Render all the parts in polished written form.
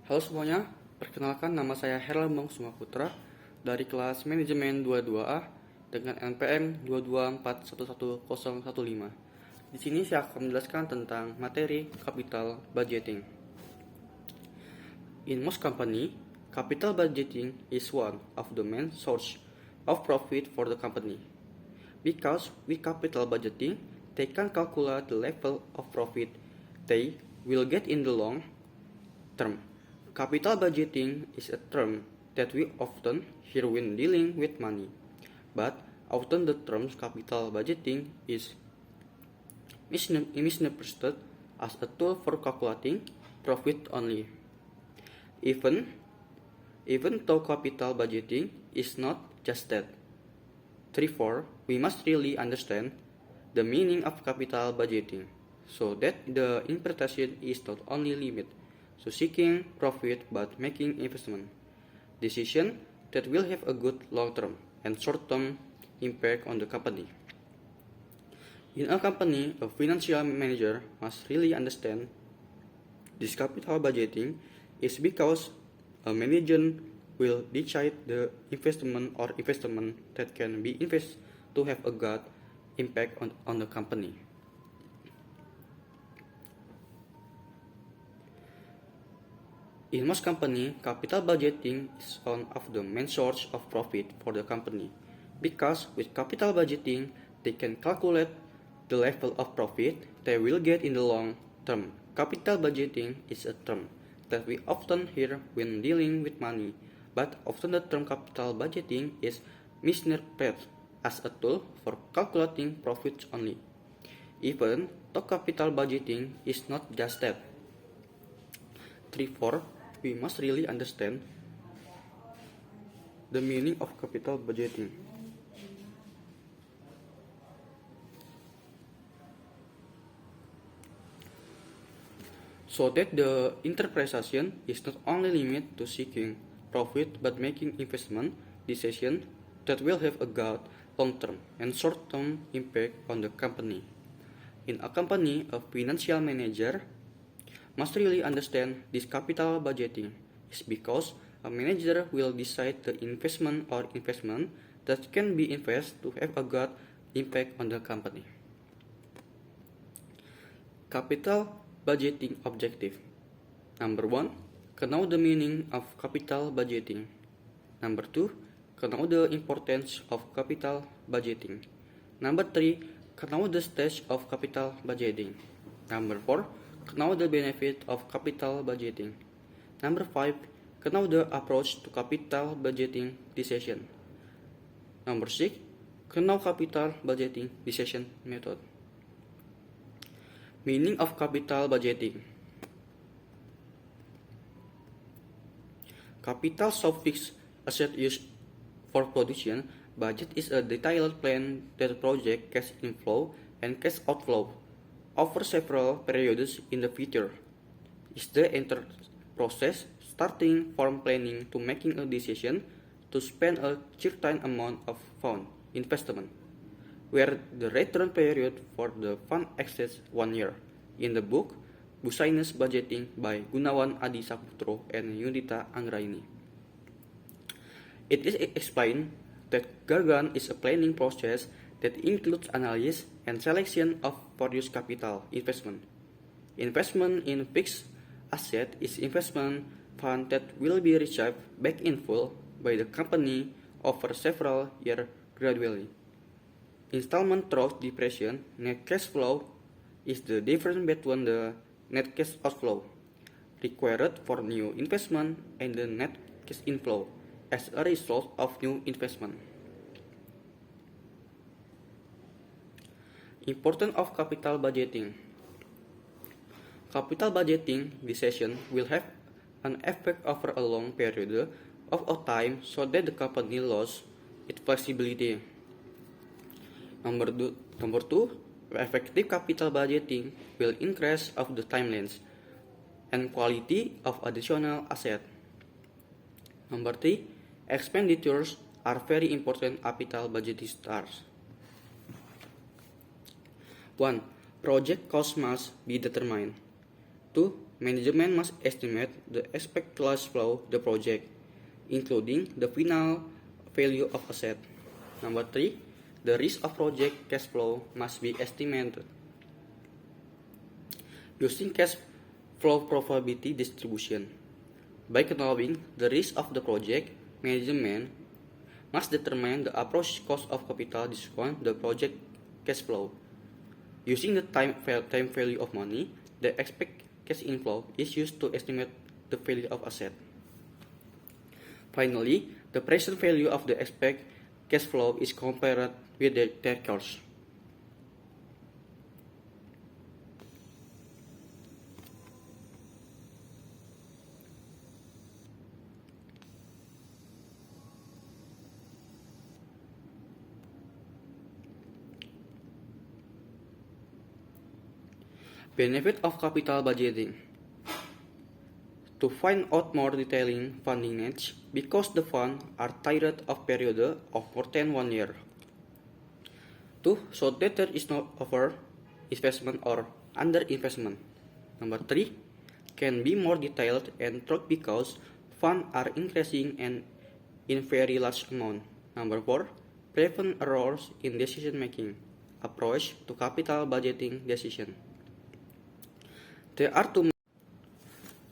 Halo semuanya, perkenalkan nama saya Herlambang Sumaputra dari kelas Manajemen 22A dengan NPM 224111015. Di sini saya akan menjelaskan tentang materi capital budgeting. In most company, capital budgeting is one of the main source of profit for the company. Because with capital budgeting, they can calculate the level of profit they will get in the long term. Capital budgeting is a term that we often hear when dealing with money, but often the term capital budgeting is misunderstood as a tool for calculating profit only. Even though capital budgeting is not just that. Therefore, we must really understand the meaning of capital budgeting so that the interpretation is not only limited to seeking profit but making investment decisions that will have a good long-term and short-term impact on the company. In a company, a financial manager must really understand this capital budgeting is because a manager will decide the investment that can be invested to have a good impact on the company. In most companies, capital budgeting is one of the main sources of profit for the company, because with capital budgeting, they can calculate the level of profit they will get in the long term. Capital budgeting is a term that we often hear when dealing with money, but often the term capital budgeting is misinterpreted as a tool for calculating profits only. Even though capital budgeting is not just that. Therefore, we must really understand the meaning of capital budgeting. So that the interpretation is not only limited to seeking profit but making investment decisions that will have a good long-term and short-term impact on the company. In a company, a financial manager must really understand this capital budgeting is because a manager will decide the investment that can be invested to have a good impact on the company. Capital budgeting objective. Number 1, know the meaning of capital budgeting. Number 2, know the importance of capital budgeting. Number 3, know the stage of capital budgeting. Number 4, know the benefit of capital budgeting. Number 5, know the approach to capital budgeting decision. Number 6, know capital budgeting decision method. Meaning of capital budgeting. Capital fixed asset used for production. Budget is a detailed plan that projects cash inflow and cash outflow over several periods in the future. It's the entire process starting from planning to making a decision to spend a certain amount of fund investment, where the return period for the fund exceeds 1 year. In the book, Business Budgeting by Gunawan Adi Saputro and Yunita Anggraini. It is explained that Gargan is a planning process that includes analysis and selection of various capital investment. Investment in fixed asset is investment fund that will be received back in full by the company over several years gradually. Installment through depreciation, net cash flow is the difference between the net cash outflow required for new investment and the net cash inflow as a result of new investment. Importance of capital budgeting. Capital budgeting decision will have an effect over a long period of time so that the company loses its flexibility. Number two, effective capital budgeting will increase of the timelines and quality of additional asset. Number 3, expenditures are very important capital budgeting starts. 1. Project cost must be determined. 2. management must estimate the expected cash flow of the project, including the final value of asset. Number 3, the risk of project cash flow must be estimated. Using cash flow probability distribution. By knowing the risk of the project, management must determine the approach cost of capital discount the project cash flow. Using the time value of money, the expected cash inflow is used to estimate the value of asset. Finally, the present value of the expected cash flow is compared with their cost. Benefit of capital budgeting. To find out more detailing funding needs, because the funds are tied of period of more than 1 year. 2. So that there is no over investment or under investment. Number 3. Can be more detailed and tracked because funds are increasing and in very large amount. Number 4. Prevent errors in decision making. Approach to capital budgeting decision. There are two.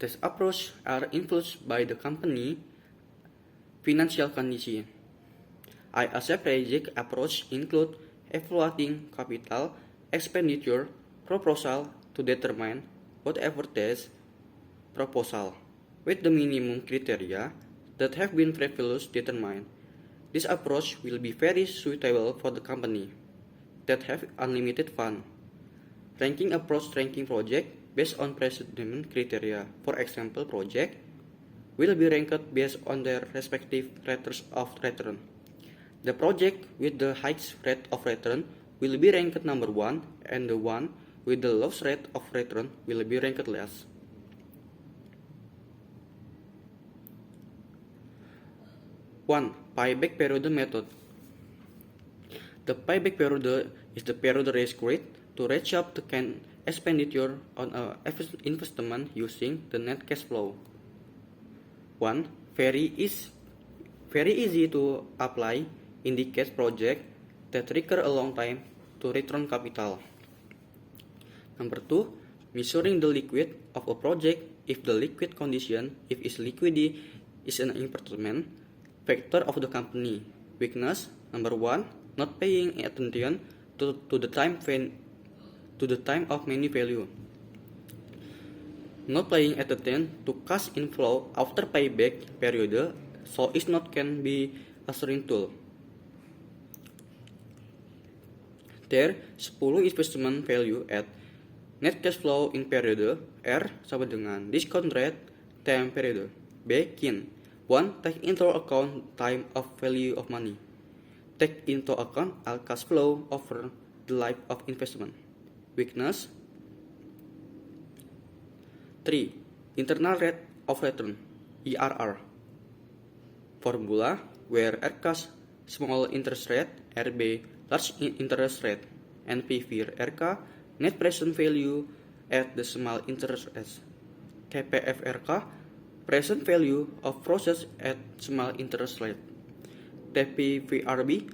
This approach are influenced by the company financial condition. A strategic approach include evaluating capital expenditure proposal to determine whatever test proposal with the minimum criteria that have been previously determined. This approach will be very suitable for the company that have unlimited fund. Ranking approach ranking project based on predetermined criteria. For example, project will be ranked based on their respective rates of return. The project with the highest rate of return will be ranked number 1 and the one with the lowest rate of return will be ranked last. One, payback period method. The payback period is the period required to reach up to expenditure on an investment using the net cash flow. 1. Very easy to apply indicates project that require a long time to return capital. Number 2. Measuring the liquidity of a project if the liquid condition liquidity is an important factor of the company. Weakness. Number 1. Not paying attention to the time of money value. Not paying attention to cash inflow after payback period, so it not can be a shrink tool. There 10 investment value at net cash flow in period R sama dengan discount rate time period. B. Kin 1. Take into account time of value of money. Take into account all cash flow over the life of investment. Weakness. 3. Internal rate of return IRR. Formula where R cash small interest rate, RB large interest rate, NPV RK net present value at the small interest rate, KPF RK present value of process at small interest rate, TPVRB